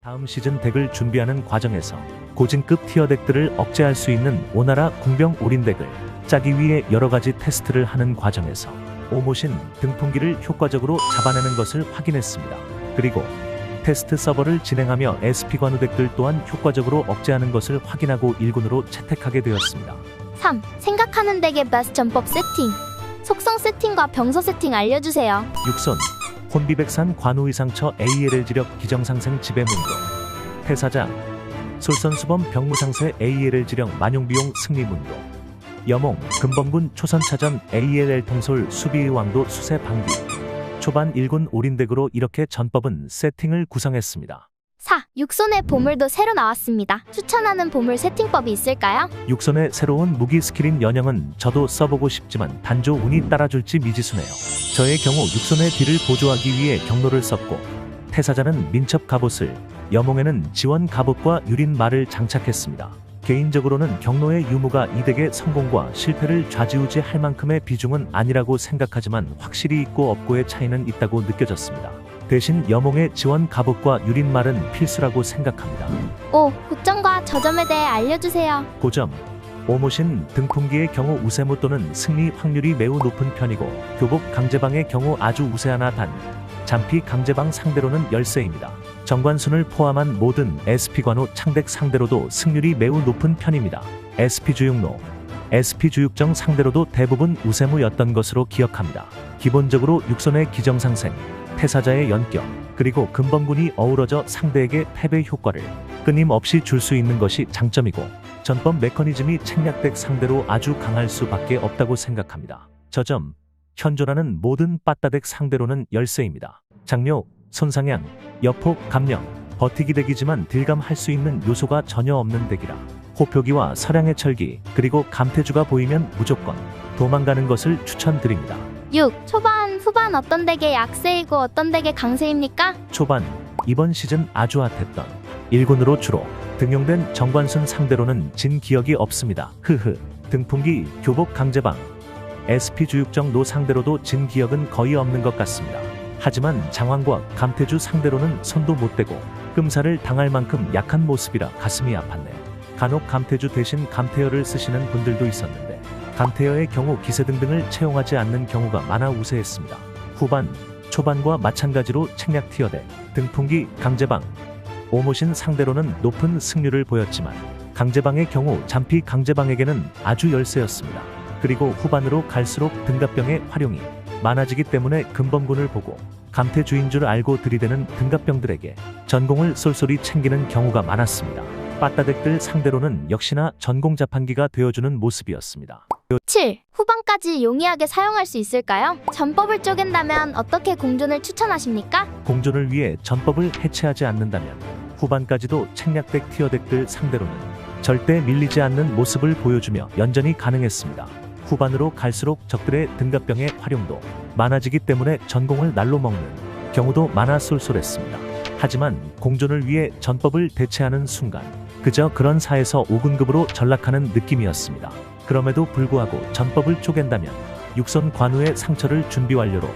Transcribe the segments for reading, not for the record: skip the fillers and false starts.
다음 시즌 덱을 준비하는 과정에서 고진급 티어 덱들을 억제할 수 있는 오나라 궁병 올인 덱을 짜기 위해 여러가지 테스트를 하는 과정에서 오모신 등풍기를 효과적으로 잡아내는 것을 확인했습니다. 그리고 테스트 서버를 진행하며 SP 관우 덱들 또한 효과적으로 억제하는 것을 확인하고 1군으로 채택하게 되었습니다. 3. 생각하는 덱의 베스트 전법 세팅. 속성 세팅과 병서 세팅 알려주세요. 6선 혼비백산 관우의상처 ALL 지력 기정상생 지배문도 태사장 솔선수범 병무상세 ALL 지령 만용비용 승리문도 여몽 금범군 초선차전 ALL 통솔 수비의 왕도 수세 방비 초반 1군 올인덱으로 이렇게 전법은 세팅을 구성했습니다. 4. 육손의 보물도 새로 나왔습니다. 추천하는 보물 세팅법이 있을까요? 육손의 새로운 무기 스킬인 연영은 저도 써보고 싶지만 단조 운이 따라줄지 미지수네요. 저의 경우 육손의 딜을 보조하기 위해 경로를 썼고 태사자는 민첩 갑옷을, 여몽에는 지원 갑옷과 유린 말을 장착했습니다. 개인적으로는 경로의 유무가 이 덱의 성공과 실패를 좌지우지할 만큼의 비중은 아니라고 생각하지만 확실히 있고 없고의 차이는 있다고 느껴졌습니다. 대신 여몽의 지원 갑옷과 유린말은 필수라고 생각합니다. 5. 고점과 저점에 대해 알려주세요. 고점 오모신 등풍기의 경우 우세무 또는 승리 확률이 매우 높은 편이고 교복 강제방의 경우 아주 우세하나 단 잠피 강제방 상대로는 열세입니다. 정관순을 포함한 모든 SP관우 창덱 상대로도 승률이 매우 높은 편입니다. SP주육로 SP주육정 상대로도 대부분 우세무였던 것으로 기억합니다. 기본적으로 육손의 기정상생 태사자의 연격, 그리고 금범군이 어우러져 상대에게 패배 효과를 끊임없이 줄 수 있는 것이 장점이고 전법 메커니즘이 책략덱 상대로 아주 강할 수밖에 없다고 생각합니다. 저점, 현존하는 모든 빠따덱 상대로는 열세입니다. 장료, 손상향, 여폭, 감령, 버티기 덱이지만 딜감할 수 있는 요소가 전혀 없는 덱이라 호표기와 서량의 철기, 그리고 감태주가 보이면 무조건 도망가는 것을 추천드립니다. 6. 초반, 후반 어떤 덱의 약세이고 어떤 덱의 강세입니까? 초반, 이번 시즌 아주 핫했던 1군으로 주로 등용된 정관순 상대로는 진 기억이 없습니다. 등풍기, 교복 강제방, SP주육정 노 상대로도 진 기억은 거의 없는 것 같습니다. 하지만 장황과 감태주 상대로는 손도 못 대고 끔살을 당할 만큼 약한 모습이라 가슴이 아팠네요. 간혹 감태주 대신 감태여를 쓰시는 분들도 있었는데 감태여의 경우 기세 등등을 채용하지 않는 경우가 많아 우세했습니다. 후반, 초반과 마찬가지로 책략 티어덱, 등풍기, 강제방, 오모신 상대로는 높은 승률을 보였지만 강제방의 경우 잠피 강제방에게는 아주 열세였습니다. 그리고 후반으로 갈수록 등갑병의 활용이 많아지기 때문에 금범군을 보고 감태주인 줄 알고 들이대는 등갑병들에게 전공을 쏠쏠이 챙기는 경우가 많았습니다. 빠따덱들 상대로는 역시나 전공 자판기가 되어주는 모습이었습니다. 7. 후반까지 용이하게 사용할 수 있을까요? 전법을 쪼갠다면 어떻게 공존을 추천하십니까? 공존을 위해 전법을 해체하지 않는다면 후반까지도 책략덱 티어덱들 상대로는 절대 밀리지 않는 모습을 보여주며 연전이 가능했습니다. 후반으로 갈수록 적들의 등갑병의 활용도 많아지기 때문에 전공을 날로 먹는 경우도 많아 쏠쏠했습니다. 하지만 공존을 위해 전법을 대체하는 순간 그저 그런 사에서 5군급으로 전락하는 느낌이었습니다. 그럼에도 불구하고 전법을 쪼갠다면 육선 관우의 상처를 준비 완료로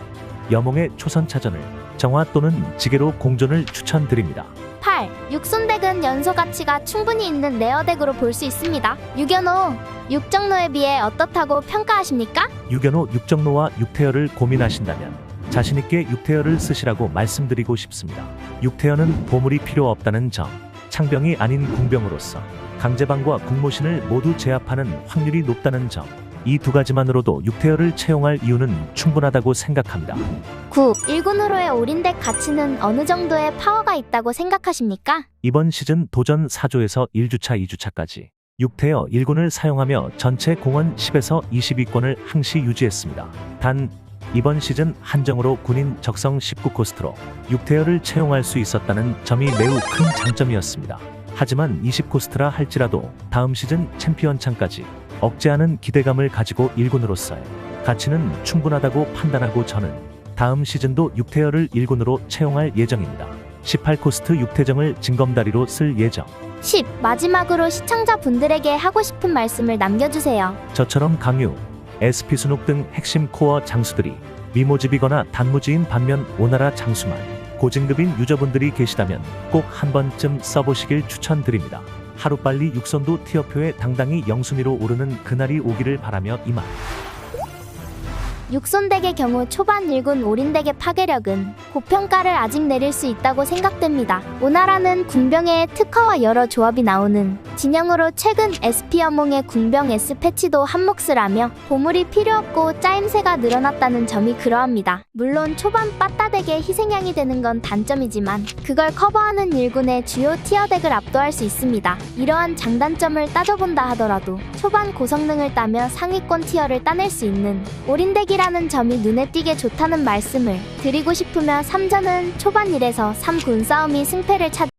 여몽의 초선차전을 정화 또는 지게로 공존을 추천드립니다. 8. 육손덱은 연소 가치가 충분히 있는 레어덱으로 볼 수 있습니다. 유견호, 육정로에 비해 어떻다고 평가하십니까? 유견호 육정로와 육태여를 고민하신다면 자신있게 육태여를 쓰시라고 말씀드리고 싶습니다. 육태여는 보물이 필요 없다는 점, 창병이 아닌 궁병으로서 강제방과 궁모신을 모두 제압하는 확률이 높다는 점, 이 두 가지만으로도 육태여를 채용할 이유는 충분하다고 생각합니다. 9. 1군으로의 올인덱 가치는 어느 정도의 파워가 있다고 생각하십니까? 이번 시즌 도전 4조에서 1주차 2주차까지 육태여 1군을 사용하며 전체 공원 10에서 22권을 항시 유지했습니다. 단 이번 시즌 한정으로 군인 적성 19코스트로 육태여를 채용할 수 있었다는 점이 매우 큰 장점이었습니다. 하지만 20코스트라 할지라도 다음 시즌 챔피언창까지 억제하는 기대감을 가지고 1군으로서의 가치는 충분하다고 판단하고 저는 다음 시즌도 육태여를 1군으로 채용할 예정입니다. 18코스트 육태정을 징검다리로 쓸 예정. 10. 마지막으로 시청자분들에게 하고 싶은 말씀을 남겨주세요. 저처럼 강유, SP 순옥 등 핵심 코어 장수들이 미모집이거나 단무지인 반면 오나라 장수만 고진급인 유저분들이 계시다면 꼭 한 번쯤 써보시길 추천드립니다. 하루빨리 육선도 티어표에 당당히 영순위로 오르는 그날이 오기를 바라며 이만. 육손덱의 경우 초반 1군 올인덱의 파괴력은 고평가를 아직 내릴 수 있다고 생각됩니다. 오나라는 군병의 특화와 여러 조합이 나오는 진영으로 최근 SP 어몽의 군병 S 패치도 한몫을 하며 보물이 필요 없고 짜임새가 늘어났다는 점이 그러합니다. 물론 초반 빠따덱의 희생양이 되는 건 단점이지만 그걸 커버하는 1군의 주요 티어덱을 압도할 수 있습니다. 이러한 장단점을 따져본다 하더라도 초반 고성능을 따며 상위권 티어를 따낼 수 있는 올인덱이라 라는 점이 눈에 띄게 좋다는 말씀을 드리고 싶으며 3전은 초반 1에서 3군 싸움이 승패를 차지